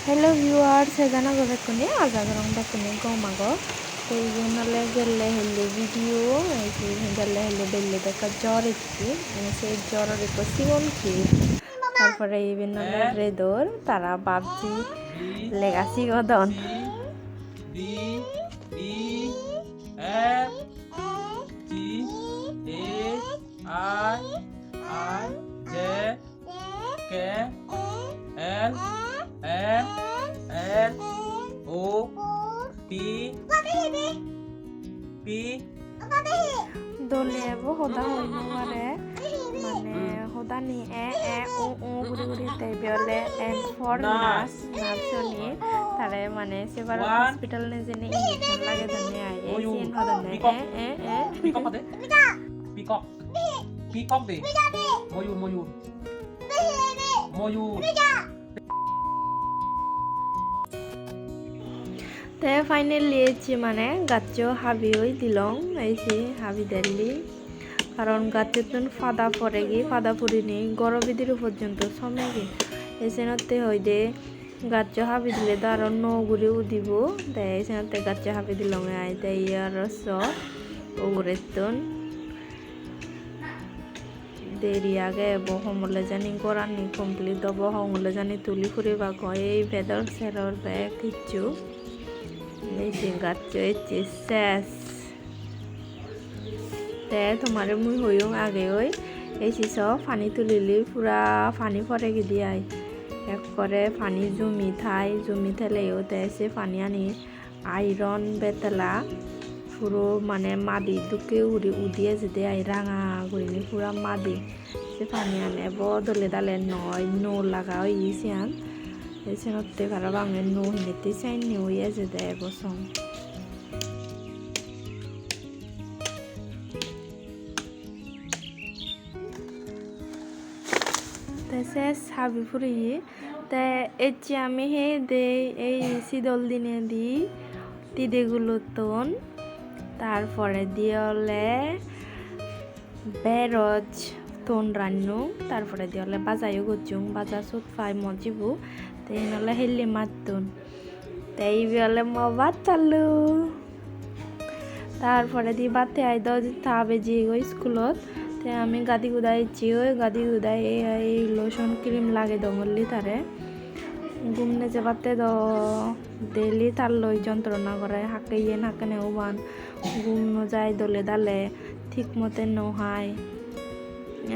Hello viewers, sedana gore kuni ajagrong da kuni gomago. Te nale gelle helle video, esi gelle helle belle beka jor ikki, se jor eko sigon ki. তারপরে বিভিন্ন রেদর তারা ভাবছি legacy গদন দলে হদা হইনো মারে মানে হদানি ও গুড়ি গুড়ি তাই বেলে এন্ড ফর নার্সনি তারে মানে সেবার হসপিটাল নে জেনে ইনজেকশন লাগে দনে আই এসিন হদনে পিকক পিকক দে ময়ূর তে ফাইনালি এসি মানে গাচ্চো হাবি হই দিলং এসি হাবি দেলি কারণ গাছের ফাদা পরে গিয়ে ফাদা পড়িনি গরবিদির পর্যন্ত সময় গিয়ে এসেনতে হই দে গাছ হাবি দিলে তো আরো নগুড়ি উদিব তাই এসেনতে গাছ হাবি দিলাম আই তাই আর ওগুড়ের তন দেরি আগে বহমলে জানি করানি কমপ্লিট দব হমলে জানি তুলি ফুরিবা কয় এই ভেদর সেরর ব্যাগ কিচ্ছু এই গাছ এসে শেষ তে তোমার মুই হইও আগে ওই এসি সব পানি তুলিলি পুরা পানি পরে গিয়ে আই এক করে পানি জমি থাইলেও তে এসে পানি আনি আইরন বেতলা পুরো মানে মাদি দুকে উদিয়ে যেতে আই রাঙা করিনি পুরা মাদি সে পানি আনে বদলে দালে নয় নো লাগা ওই সিয়ান এসে নতে ভালো বাঙে নো হিনেতে চাই নিয়ে যেতে বসম শেষ হাবি ফুরিয়ে তাই এসছি আমি হে দে এই শীতল দিনে দি তিদেগুলো তন তারপরে দিয়লে বেরজ তন রান্নু তারপরে দিয়লে বাজাইও গজুং বাজা সুত ফাই মজিবু তাই নলে হেললে মাতুন তাই বিয়লে ভাত চালু তারপরে দি বাতে আই তা বেজি গো স্কুলত আমি গাদি গুদাইছি ওই গাদি গুদাই এই লোশন ক্রিম লাগে দঙলি তারে ঘুমনে যাবাতে ডেলি তার লই যন্ত্রণা করে হাঁকে নাকে নেওবান ঘুম যায় দলে দালে ঠিক মতে নোহাই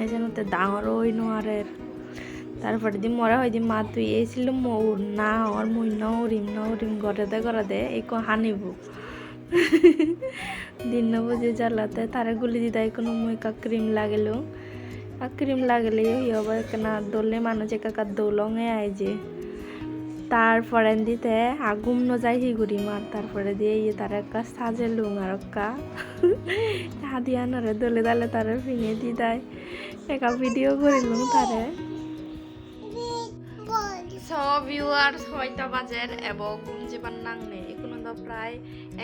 এই জন্যতে ডাঙর ওই নোয়ারের তারপরে দি মরা হয় দি মা তুই এসেছিল মৌর না আর মুই নরিম ঘরে দে এই হানিব দিন বুঝে জ্বালাতে তারে গুলি দিদাই কোনো মুইকা ক্রিম লাগেলে হবা কেনা দোলে মানুষ একা দোলঙে আয় যে তারপরে দিতে আগুম ন যায় হিগুড়ি মার তারপরে দিয়ে তার একটা সাজে লুং আর একটা হাদিয়া নরে দোলে দালে তারে ফিঙে দিদায় একা ভিডিও করিলুম তারে সব ভিউয়ার 6টা বাজের এবং ঘুম যেবার নাংনে এখন তো প্রায়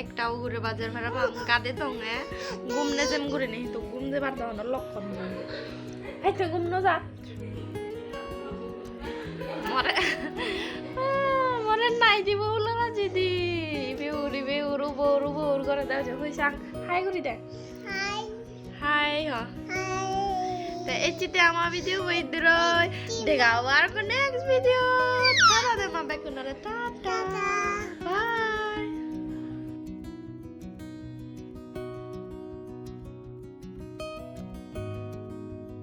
একটাও ঘুরে বাজের মেরা গাদে তঙে ঘুমনে যেম ঘুরে নেই তো ঘুম যেবার তখন লক্ষণ না আচ্ছা ঘুম ন যা মরে নাই দিব বলে না যদি বেউরি বউর করে দাও যে হইসাং হাই করি দে হাই হ তো এই চিতে আমার ভিডিও বই দিরই দেখাও আর নেক্সট ভিডিও